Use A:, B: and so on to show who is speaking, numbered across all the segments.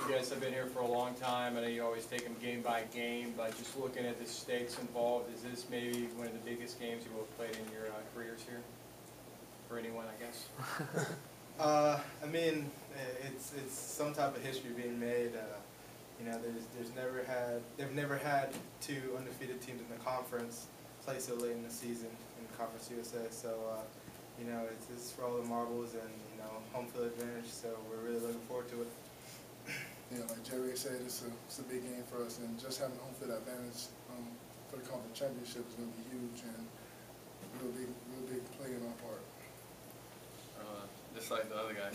A: You guys have been here for a long time. I know you always take them game by game, but just looking at the stakes involved, is this maybe one of the biggest games you will have played in your careers here? For anyone, I guess.
B: I mean, it's some type of history being made. You know, they've never had two undefeated teams in the conference play so late in the season in Conference USA. So, you know, it's for all the marbles and, you know, home field advantage. So we're really looking forward to it.
C: Yeah, like Jerry said, it's a big game for us, and just having home field advantage for the conference championship is going to be huge and real big play in our part.
D: Just like the other guy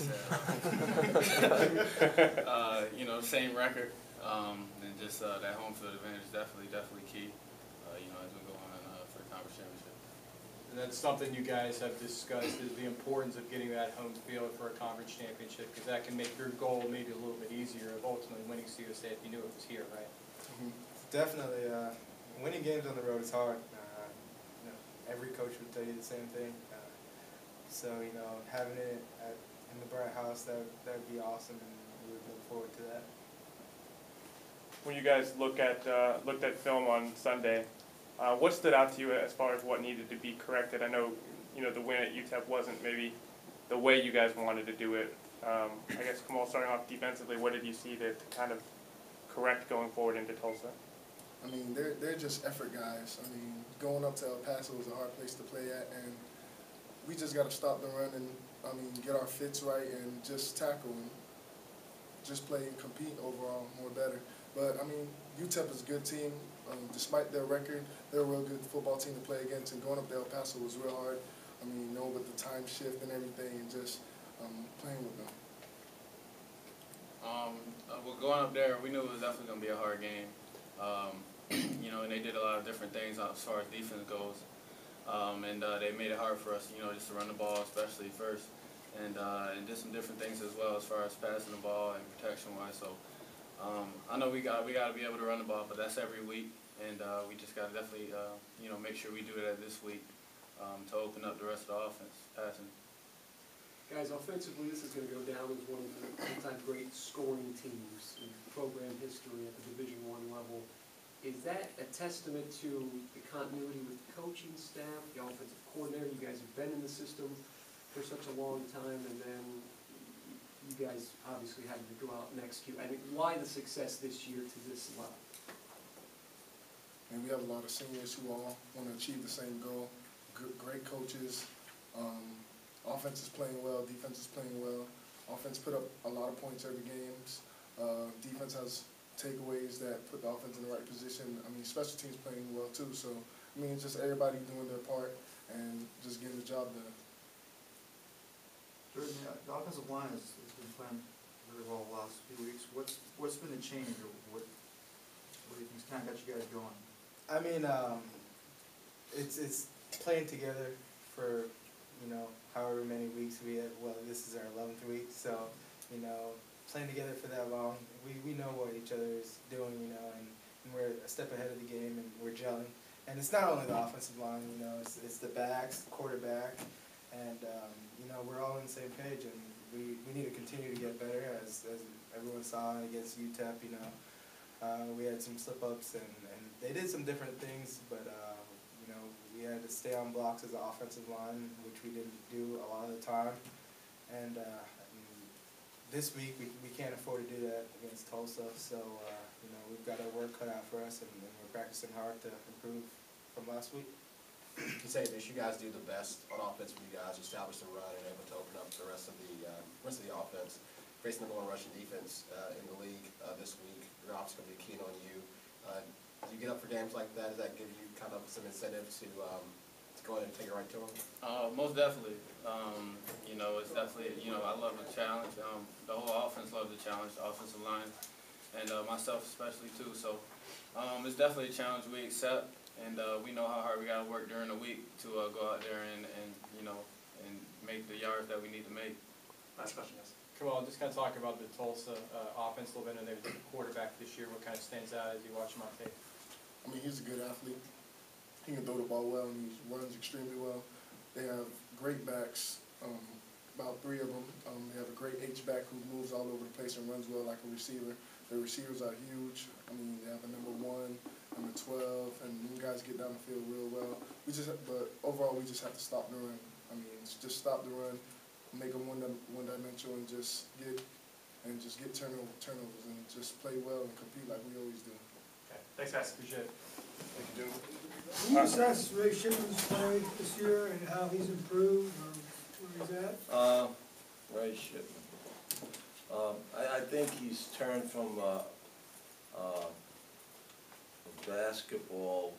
D: said, you know, same record, and just that home field advantage is definitely key, you know, as we go on for the conference championship.
A: And that's something you guys have discussed, is the importance of getting that home field for a conference championship, because that can make your goal maybe a little bit easier of ultimately winning CUSA if you knew it was here, right?
B: Mm-hmm. Definitely. Winning games on the road is hard. You know, every coach would tell you the same thing. So, you know, having it in the Bright House, that would be awesome, and we would look forward to that.
E: When you guys looked at film on Sunday, what stood out to you as far as what needed to be corrected? I know, you know, the win at UTEP wasn't maybe the way you guys wanted to do it. I guess, Kemal, starting off defensively, what did you see to kind of correct going forward into Tulsa?
C: I mean, they're just effort guys. I mean, going up to El Paso is a hard place to play at, and we just got to stop the run and, I mean, get our fits right and just tackle and just play and compete overall more better. But, I mean, UTEP is a good team. Despite their record, they're a real good football team to play against, and going up to El Paso was real hard. I mean, you know, with the time shift and everything, and just playing with them.
D: Well, going up there, we knew it was definitely going to be a hard game. You know, and they did a lot of different things as far as defense goes. And they made it hard for us, you know, just to run the ball, especially first, and did some different things as well as far as passing the ball and protection-wise. So I know we got to be able to run the ball, but that's every week, and we just got to definitely, you know, make sure we do that this week to open up the rest of the offense, passing.
F: Guys, offensively, this is going to go down as one of the all-time great scoring teams in program history at the Division I level. Is that a testament to the continuity with the coaching staff, the offensive coordinator? You guys have been in the system for such a long time, and then you guys obviously had to go out and execute. I mean, why the success this year to this level?
C: And we have a lot of seniors who all want to achieve the same goal. Great coaches. Offense is playing well. Defense is playing well. Offense put up a lot of points every games. Defense has takeaways that put the offense in the right position. I mean, special teams playing well too. So, I mean, it's just everybody doing their part and just getting the job done.
G: Jordan, the offensive line has been playing very well the last few weeks. What's been the change, or what do you think's kind of got you guys going?
B: I mean, it's playing together for, you know, however many weeks we have. Well, this is our 11th week, so, you know, playing together for that long, we know what each other is doing, you know, and we're a step ahead of the game, and we're gelling. And it's not only the offensive line, you know, it's the backs, the quarterback, and, you know, we're all on the same page, and we need to continue to get better, as everyone saw against UTEP, you know. We had some slip-ups, and they did some different things, but, you know, we had to stay on blocks as an offensive line, which we didn't do a lot of the time. And this week, we can't afford to do that against Tulsa, so, you know, we've got our work cut out for us, and we're practicing hard to improve from last week.
H: You say this, you guys do the best on offense for you guys, establish the run and able to open up the rest of the offense. Facing the number one rushing defense in the league this week, your ops going to be keen on you. As you get up for games like that, does that give you kind of some incentive to go ahead and take it right to them?
D: Most definitely. You know, it's definitely, you know, I love the challenge. The whole offense loves the challenge, the offensive line, and myself especially too. So it's definitely a challenge we accept, and we know how hard we got to work during the week to go out there and you know, and make the yards that we need to make.
H: Last question, yes.
A: Kemal, just kind of talk about the Tulsa offense a little bit, and there's a quarterback this year. What kind of stands out as you watch him on tape?
C: I mean, he's a good athlete. He can throw the ball well, and he runs extremely well. They have great backs, about 3 of them. They have a great H-back who moves all over the place and runs well like a receiver. The receivers are huge. I mean, they have a number 1, number 12, and you guys get down the field real well. But overall, we just have to stop the run. I mean, just stop the run, make them one-dimensional, and just get turnovers, and just play well and compete like we always do.
E: Okay. Thanks, guys. Appreciate it. Thank you, gentlemen.
I: Can you assess Ray Shipman's play this year and how he's improved or where he's at?
J: Ray Shipman. I think he's turned from a basketball,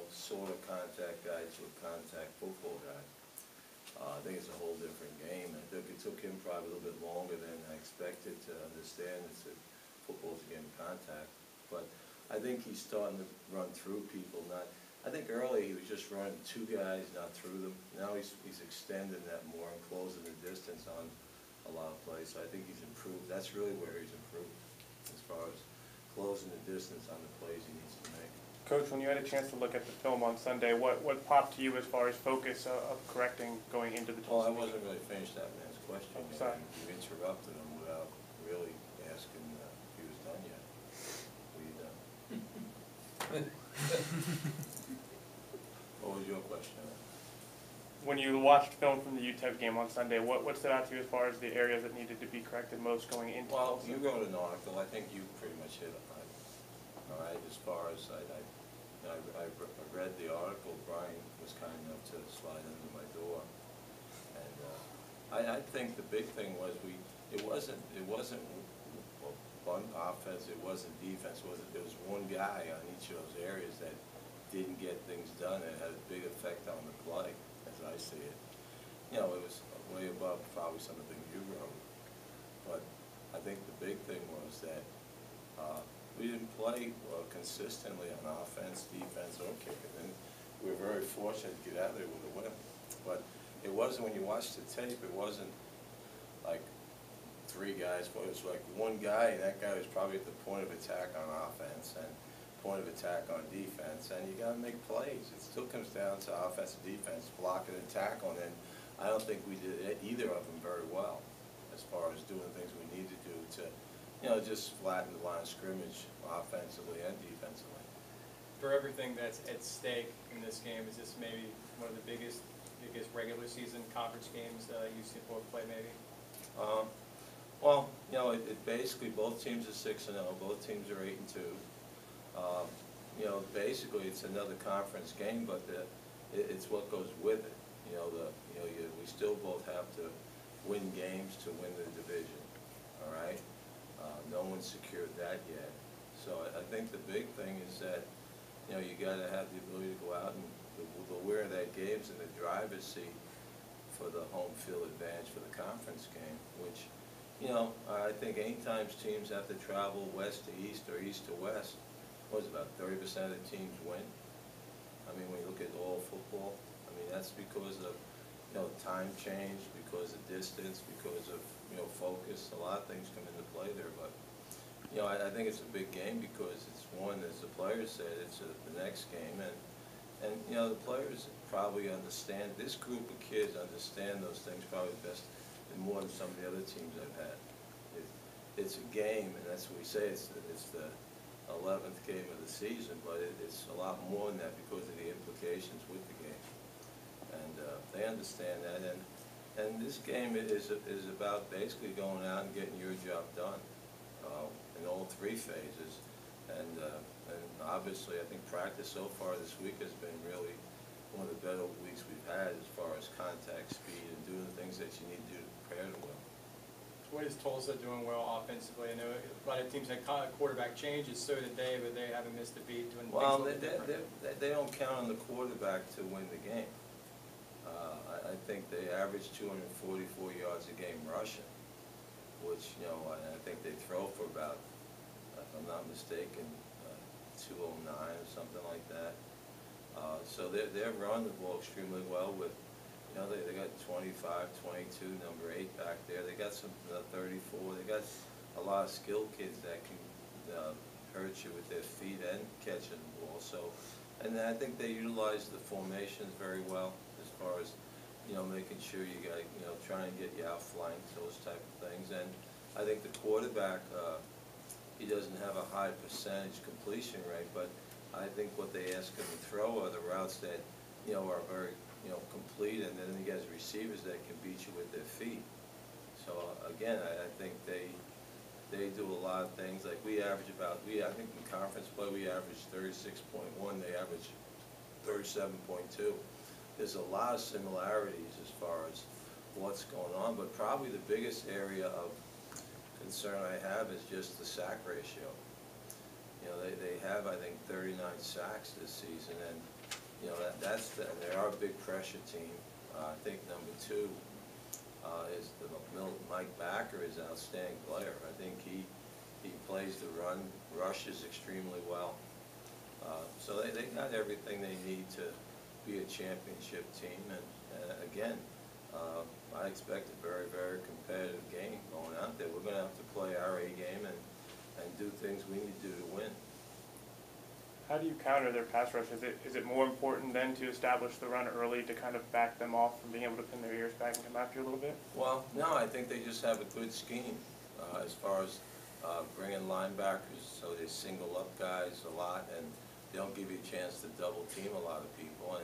J: sort of contact guy to a contact football guy. I think it's a whole different game. I think it took him probably a little bit longer than I expected to understand football's a game of contact. But I think he's starting to run through people. I think early he was just running 2 guys, not through them. Now he's extending that more and closing the distance on a lot of plays. So I think he's improved. That's really where he's improved as far as closing the distance on the plays he needs to make.
E: Coach, when you had a chance to look at the film on Sunday, what popped to you as far as focus of correcting going into the
J: Well, I
E: Tulsa
J: wasn't really finished that man's question.
E: I'm sorry.
J: You interrupted him without really asking if he was done yet. Were you done? What was your question?
E: When you watched film from the UTEP game on Sunday, what stood out to you as far as the areas that needed to be corrected most going into
J: Well,
E: Tulsa?
J: you wrote an article. I think you pretty much hit it on it. All right, as far as I read the article. Brian was kind enough to slide under my door, and I think the big thing was it wasn't one offense, it wasn't defense. There was one guy on each of those areas that didn't get things done and had a big effect on the play, as I see it. It was way above probably some of the things you wrote, but I think the big thing was that we didn't play consistently on offense, defense, or kicking, and we were very fortunate to get out there with a win. But it wasn't, when you watch the tape, it wasn't like 3 guys, but it was like one guy, and that guy was probably at the point of attack on offense and point of attack on defense, and you got to make plays. It still comes down to offense and defense, blocking and tackling, and I don't think we did either of them very well as far as doing things we need to do to, just flatten the line of scrimmage offensively and defensively.
A: For everything that's at stake in this game, is this maybe one of the biggest regular season conference games UC will play maybe?
J: Well, it basically, both teams are 6-0, both teams are 8-2. Basically it's another conference game, but it's what goes with it. We still both have to win games to win the division. All right, no one's secured that yet. So I think the big thing is that you got to have the ability to go out and the winner of that game's in the driver's seat for the home field advantage for the conference game, which I think anytime teams have to travel west to east or east to west, about 30% of the teams win. I mean, when you look at all football, I mean, that's because of time change, because of distance, because of focus. A lot of things come into play there, but I think it's a big game because it's one, as the players said, it's the next game, and the players probably understand, this group of kids understand those things probably best and more than some of the other teams I've had. It's a game, and that's what we say, it's the 11th game of the season, but it's a lot more than that because of the implications with the game. And they understand that, and this game is about basically going out and getting your job done in all 3 phases. And obviously, I think practice so far this week has been really one of the better weeks we've had as far as contact speed and doing the things that you need to do to prepare to win.
A: What is Tulsa doing well offensively? I know a lot of teams had quarterback changes, so did they, but they haven't missed a beat doing things a little different.
J: They don't count on the quarterback to win the game. I think they average 244 yards a game rushing, which, I think they throw for about, if I'm not mistaken, 209 or something like that. So they're running the ball extremely well with, they got 25, 22, number 8 back there. They got some 34. They got a lot of skilled kids that can hurt you with their feet and catching the ball. So, and I think they utilize the formations very well as far as making sure you got try and get you outflanked, those type of things. And I think the quarterback, he doesn't have a high percentage completion rate, but I think what they ask him to throw are the routes that, you know, are very, you know, complete, and then he has receivers that can beat you with their feet. So again, I think they do a lot of things. Like we average I think in conference play we average 36.1, they average 37.2. There's a lot of similarities as far as what's going on, but probably the biggest area of concern I have is just the sack ratio. You know, they have, I think, 39 sacks this season, and you know and they are a big pressure team. I think number 2 is Mike Backer is an outstanding player. I think he plays the run, rushes extremely well. So they got everything they need to be a championship team, and again, I expect a very, very competitive game going out there. We're going to have to play our A game and do things we need to do to win.
E: How do you counter their pass rush? Is it more important then to establish the run early to kind of back them off from being able to pin their ears back and come after you a little bit?
J: Well, no, I think they just have a good scheme as far as bringing linebackers, so they single up guys a lot, and they don't give you a chance to double team a lot of people.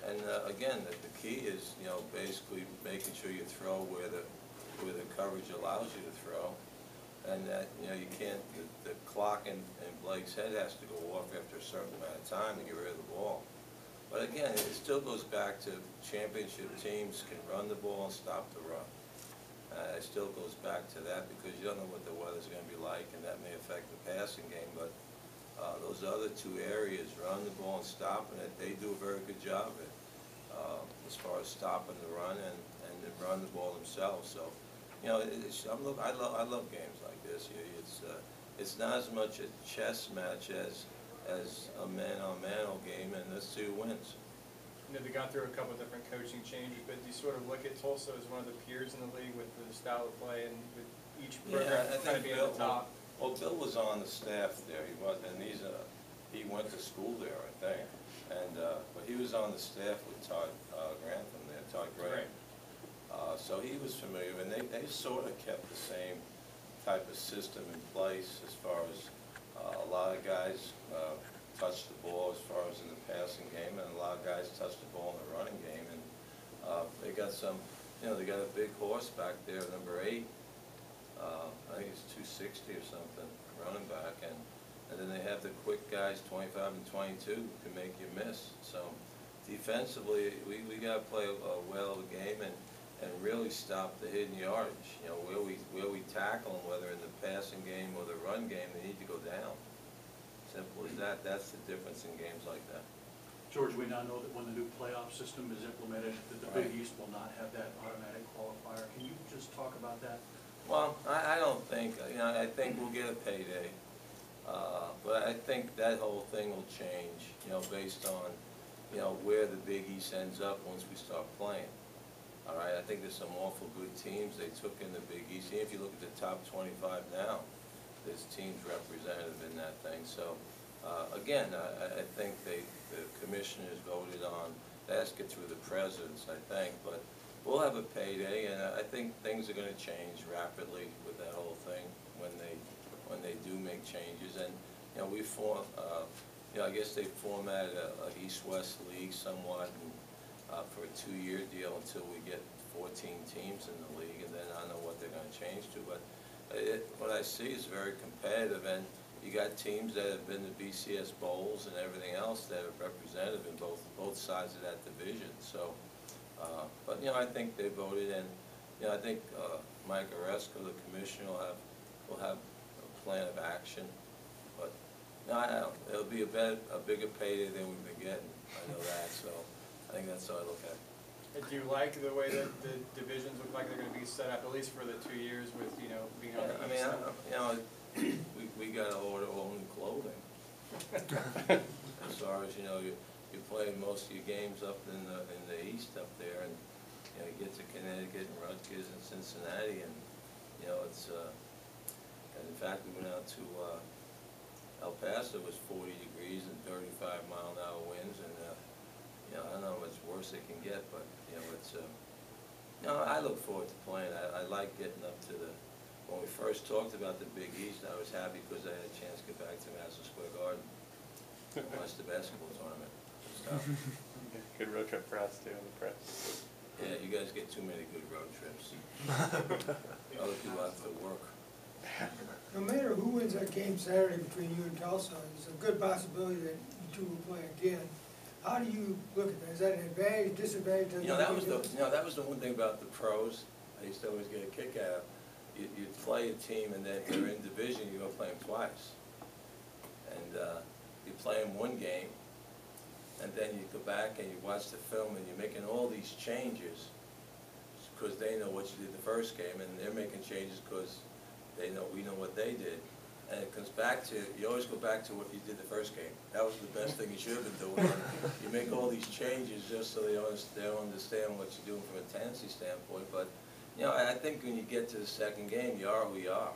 J: And again, the key is, you know, basically making sure you throw where the coverage allows you to throw, and that, you know, you can't, the clock in Blake's head has to go off after a certain amount of time to get rid of the ball. But again, it still goes back to championship teams can run the ball and stop the run. It still goes back to that because you don't know what the weather's going to be like, and that may affect the passing game. But those other 2 areas, run the ball and stopping it, they do a very good job of it as far as stopping the run and run the ball themselves. So, you know, I love games like this. It's not as much a chess match as a man-on-man game, and let's see who wins.
A: You know, they got through a couple of different coaching changes, but do you sort of look at Tulsa as one of the peers in the league with the style of play and with each program kind of being at the top?
J: Well, Bill was on the staff there. He was, and he went to school there, I think. And but he was on the staff with Todd Grantham there, Todd Gray. So he was familiar, and they sort of kept the same type of system in place as far as a lot of guys touch the ball as far as in the passing game, and a lot of guys touch the ball in the running game. And they got some, you know, they got a big horse back there, number 8. I think it's 260 or something, running back, and then they have the quick guys, 25 and 22, who can make you miss. So defensively, we got to play a well of the game and really stop the hidden yardage. You know, where we tackle them, whether in the passing game or the run game, they need to go down. Simple as that. That's the difference in games like that.
K: George, we now know that when the new playoff system is implemented, that the Big East will not have that automatic qualifier. Can you just talk about that?
J: Well, I don't think, you know, I think we'll get a payday. But I think that whole thing will change, you know, based on, you know, where the Big East ends up once we start playing. All right, I think there's some awful good teams they took in the Big East. Even if you look at the top 25 now, there's teams represented in that thing. So, again, I think the commissioners voted on, that has to get through the presidents, I think, but we'll have a payday, and I think things are going to change rapidly with that whole thing when they do make changes. And, you know, you know, I guess they formatted a East-West league somewhat, and, for a 2-year deal until we get 14 teams in the league, and then I don't know what they're going to change to. But what I see is very competitive, and you got teams that have been to BCS Bowls and everything else that are representative in both sides of that division. So, but, you know, I think they voted, and, you know, I think Mike Oresco, the commissioner, will have a plan of action. But no, it'll be a bigger payday than we've been getting. I know that. So I think that's how I look at it.
A: Do you like the way that the divisions look like they're going to be set up, at least for the 2 years with, you know, being on the
J: I
A: East?
J: mean, you know, we got to order all new clothing. As far as, you know, you're playing most of your games up in the East up there, and, you know, you get to Connecticut and Rutgers and Cincinnati, and, you know, it's, and in fact, we went out to El Paso, it was 40 degrees and 35-mile-an-hour winds, and, you know, I don't know how much worse it can get, but, you know, it's, you know, I look forward to playing. I like getting up to the when we first talked about the Big East, I was happy because I had a chance to get back to Madison Square Garden, watch the basketball tournament and stuff.
E: Good road trip for us too, in the press.
J: Yeah, you guys get too many good road trips. Other people have to work.
I: No matter who wins that game Saturday between you and Tulsa, there's a good possibility that you two will play again. How do you look at that? Is that an advantage, disadvantage?
J: You know, that was the one thing about the pros. I used to always get a kick out of. You'd play a team, and then they're in division, you go play them twice. And you play them one game, and then you go back and you watch the film, and you're making all these changes because they know what you did the first game, and they're making changes because we know what they did. And it comes back to, you always go back to what you did the first game. That was the best thing you should have been doing. You make all these changes just so they don't understand what you're doing from a tendency standpoint. But, you know, I think when you get to the second game, you are who you are.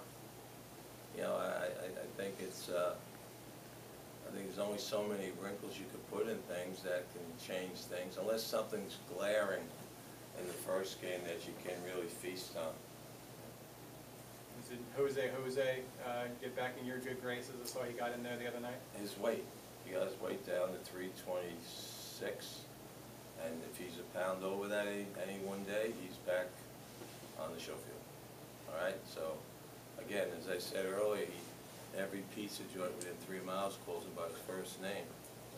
J: You know, I think it's, I think there's only so many wrinkles you could put in things that can change things, unless something's glaring in the first game that you can really feast on.
A: Did Jose get back in your good graces? I saw he got in there the other night.
J: His weight, he got his weight down to 326, and if he's a pound over that any one day, he's back on the show field. All right, so again, as I said earlier, every pizza joint within 3 miles calls him by his first name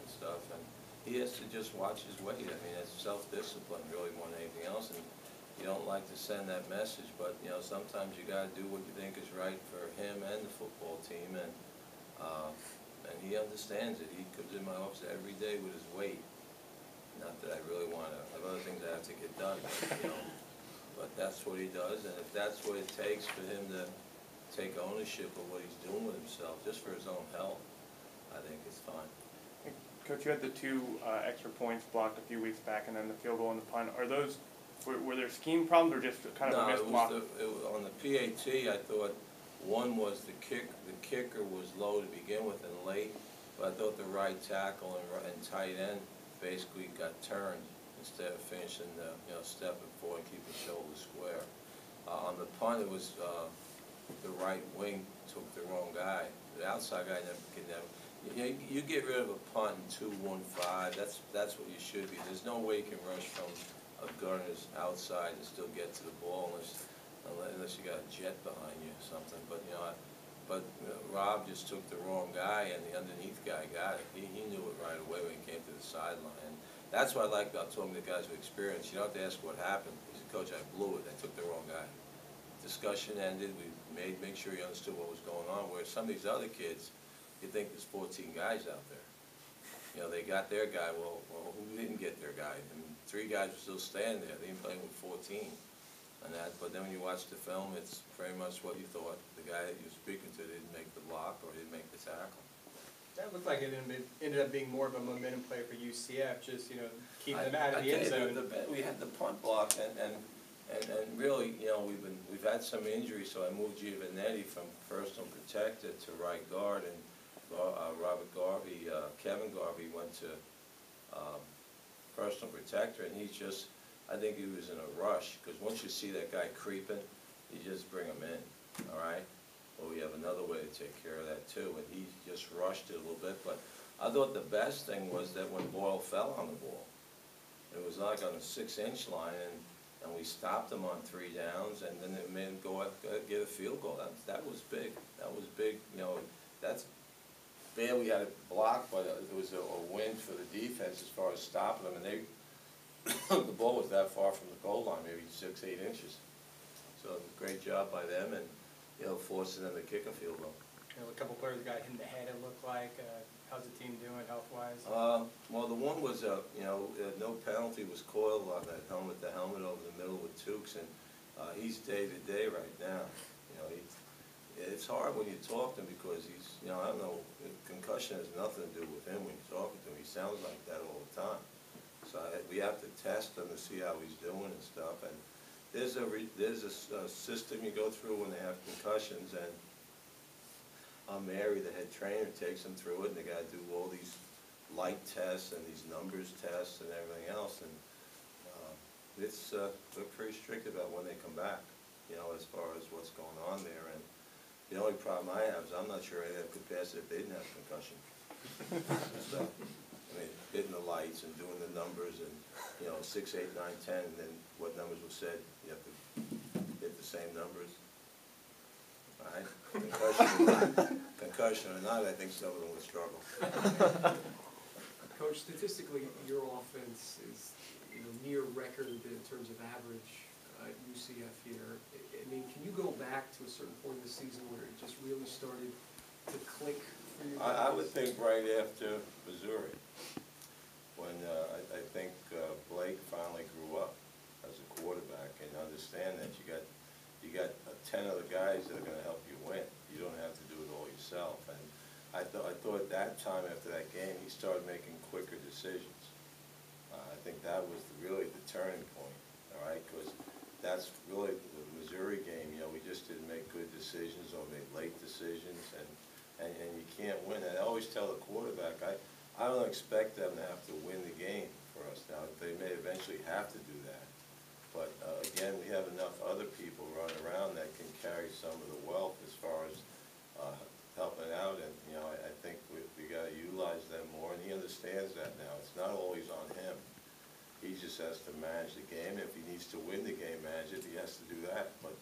J: and stuff, and he has to just watch his weight. I mean, it's self-discipline really more than anything else, and you don't like to send that message, but you know, sometimes you got to do what you think is right for him and the football team, and he understands it. He comes in my office every day with his weight. Not that I really want to have other things I have to get done, but, you know, but that's what he does, and if that's what it takes for him to take ownership of what he's doing with himself, just for his own health, I think it's fine.
E: Coach, you had the 2 extra points blocked a few weeks back, and then the field goal and the punt. Are those were there scheme problems or just kind of a missed block?
J: No, on the PAT, I thought one was the kicker was low to begin with and late, but I thought the right tackle and tight end basically got turned instead of finishing the stepping forward and keeping the shoulder square. On the punt, it was the right wing took the wrong guy. The outside guy can never. You get rid of a punt in 2-1-5. That's what you should be. There's no way you can rush from a gunner's outside and still get to the ball unless you got a jet behind you or something. But Rob just took the wrong guy, and the underneath guy got it. He knew it right away when he came to the sideline. And that's what I like about talking to guys with experience. You don't have to ask what happened. He said, "Coach, I blew it. I took the wrong guy." Discussion ended. We make sure he understood what was going on. Whereas some of these other kids, you think there's 14 guys out there. You know, they got their guy. Well, who didn't get their guy? I mean, 3 guys were still standing there. They didn't play with 14. But then when you watch the film, it's very much what you thought. The guy that you were speaking to didn't make the block or didn't make the tackle.
A: That looked like it ended up being more of a momentum play for UCF, just, you know, keeping them out of the end zone.
J: We had the punt block, and really, you know, we've had some injuries, so I moved Giovanetti from personal protector to right guard, and Kevin Garvey went to personal protector, and I think he was in a rush, because once you see that guy creeping, you just bring him in, all right? Well, we have another way to take care of that too, and he just rushed it a little bit, but I thought the best thing was that when Boyle fell on the ball, it was like on the 6-inch line, and we stopped him on 3 downs, and then it made him go up, get a field goal. That was big. That was big. You know, that's bad. We had it blocked, but it was a win for the defense as far as stopping them, and the ball was that far from the goal line, maybe 6-8 inches. So great job by them, and you know, forcing them to kick a field goal.
A: You know, a couple players got hit in the head, it looked like. How's the team doing health-wise?
J: Well, the one was, no penalty was coiled on that helmet, the helmet over the middle with Tukes, and he's day-to-day right now. You know, it's hard when you talk to him because he's, you know, I don't know, concussion has nothing to do with him when you're talking to him. He sounds like that all the time. So we have to test him to see how he's doing and stuff. And there's a system you go through when they have concussions, and Mary, the head trainer, takes them through it, and they got to do all these light tests and these numbers tests and everything else. And they're pretty strict about when they come back, you know, as far as what's going on there. The only problem I have is I'm not sure any of them could pass it if they didn't have concussion. So, I mean, hitting the lights and doing the numbers and, 6, 8, 9, 10, and then what numbers were said, you have to hit the same numbers. All right? Concussion or not, I think some of them would struggle.
F: Coach, statistically, your offense is, near record in terms of average UCF here. I mean, can you go back to a certain point in the season where it just really started to click for you guys?
J: I would think right after Missouri, when I think Blake finally grew up as a quarterback and understand that you got 10 other guys that are going to help you win. You don't have to do it all yourself. And I thought at that time after that game he started making quicker decisions. I think that was really the turning point. All right, because that's really the Missouri game. We just didn't make good decisions or made late decisions, and you can't win. And I always tell the quarterback, I don't expect them to have to win the game for us. Now, they may eventually have to do that. But again, we have enough other people running around that can carry some of the wealth as far as helping out. And, I think we got to utilize them more. And he understands that now. It's not always on him. He just has to manage the game. If he needs to win the game, manage it, he has to do that. But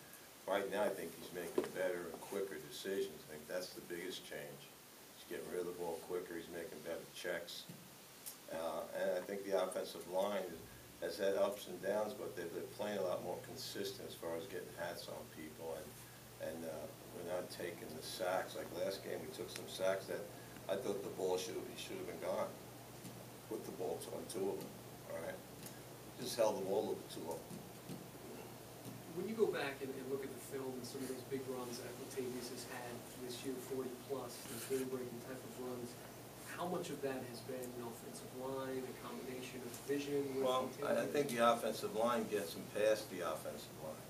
J: right now, I think he's making better and quicker decisions. I think that's the biggest change. He's getting rid of the ball quicker. He's making better checks. And I think the offensive line has had ups and downs, but they're playing a lot more consistent as far as getting hats on people. And we're not taking the sacks. Like last game, we took some sacks that I thought the ball should have been gone. Put the ball on 2 of them. All right. Just held the ball a little too long.
F: When you go back and look at the film and some of those big runs that Latavius has had this year, 40+, those game-breaking type of runs, how much of that has been an offensive line, a combination of vision with
J: Well, I
F: Latavius?
J: think the offensive line gets them past the offensive line.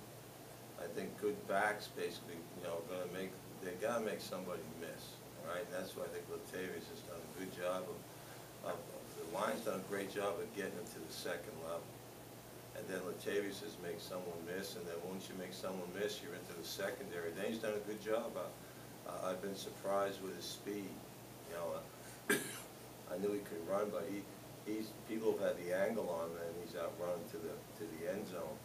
J: I think good backs basically, they got to make somebody miss, all right? And that's why I think Latavius has done a good job of the line's done a great job of getting them to the second level. And then Latavius has made someone miss, and then once you make someone miss, you're into the secondary. Then he's done a good job. I've been surprised with his speed. I knew he could run, but people have had the angle on him, and he's out running to the end zone.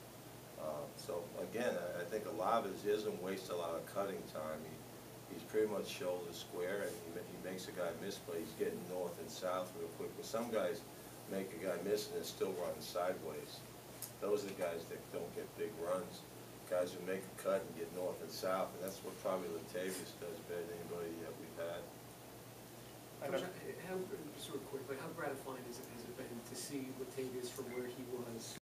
J: So again, I think a lot of it is he doesn't waste a lot of cutting time. He's pretty much shoulder square, and he makes a guy miss, but he's getting north and south real quick. But some guys make a guy miss and they're still running sideways. Those are the guys that don't get big runs. Guys who make a cut and get north and south, and that's what probably Latavius does better than anybody that we've had.
F: Coach, just real quick, how gratifying has it been to see Latavius from where he was